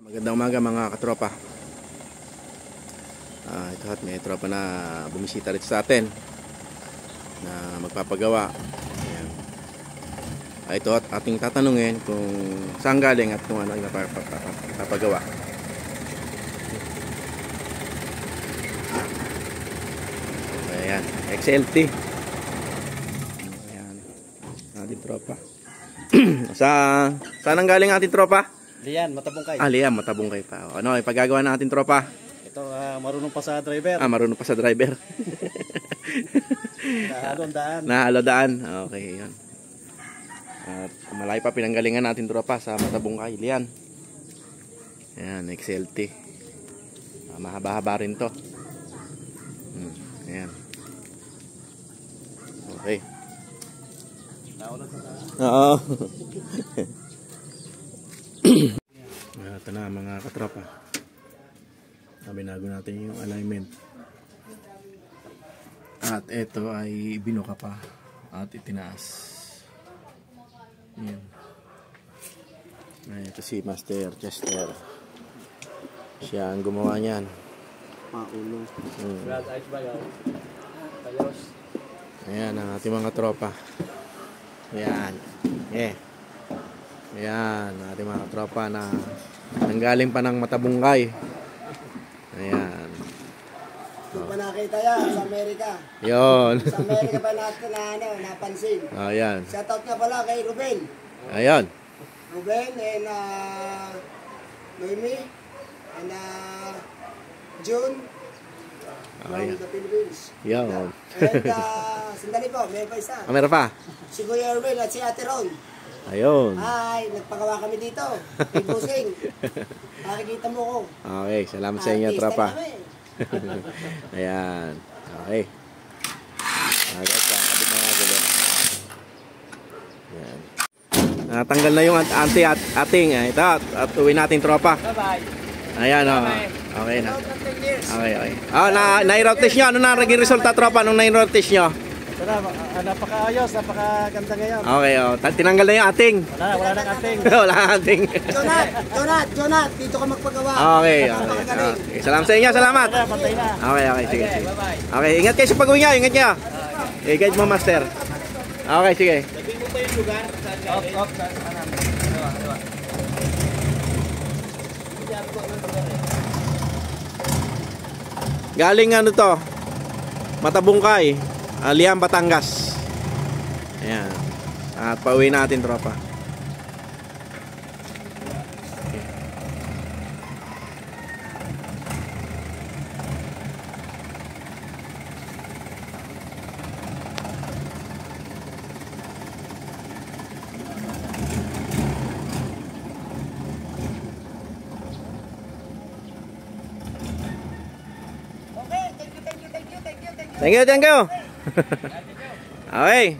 Magandang umaga mga katropa. Ito at may tropa na bumisita rito sa atin na magpapagawa. Ayan. Ito at ating tatanungin kung saan galing at kung ano yung napapagawa. Ayan, XLT. Ayan, ating tropa. Saan ang galing ating tropa? Lian, Matabungkay. Lian, Matabungkay pa. Ano ay pagagawa ng ating tropa? Ito, marunong pa sa driver. Marunong pa sa driver. Nahalo daan. Okay, yan. At malayo pa pinanggalingan natin tropa sa Matabungkay, Lian. Ayan, XLT. Mahaba-haba rin to. Ayan. Okay. Oo. Ito na mga katropa. Binago natin yung alignment. At ito ay binuka pa at itinaas. Yan. Ito si Master Chester. Siya ang gumawa niyan. Paulo. Ayan ang ating mga tropa. Ayan. Ayan, ating mga tropa na nanggaling pa ng Matabungkay. Ayan. Hindi pa nakita yan sa Amerika. Yun. Sa Amerika pa natin napansin. Ayan. Shoutout nga pala kay Ruben. Ayan. Ruben and Noemi and June from the Philippines. Yun. And sandali po, may pa isa. Meron pa? Si Kuya Ruben at si Ate Ron. Ayun. Hi, nagpagawa kami dito. May busing. Nakikita mo ko. Okay, salamat sa inyo, tropa. Ayan. Okay. Agad ka, kabit na nga gulo. Ayan. Natanggal na yung ating. Ito, at uwi natin, tropa. Bye-bye. Ayan, o. Okay na. Okay. Na-route test nyo. Ano na naging resulta, tropa, nung na-route test nyo? Napaka-ayos, napaka-ganda ngayon. Okay, tinanggal na yung ating. Wala nang ating. Wala nang ating. Jonat, dito ka magpagawa. Okay. Salamat sa inyo, salamat. Patay na. Okay, sige. Bye-bye. Okay, ingat kayo sa pag-uwi nyo, ingat nyo. Guide mo, master. Okay, sige. Sabihin mo pa yung lugar. Galing ano to? Matabungkay, Lian, Batangas. Ayan. At pauwi natin, tropa. Okay, thank you. Thank you. Okay.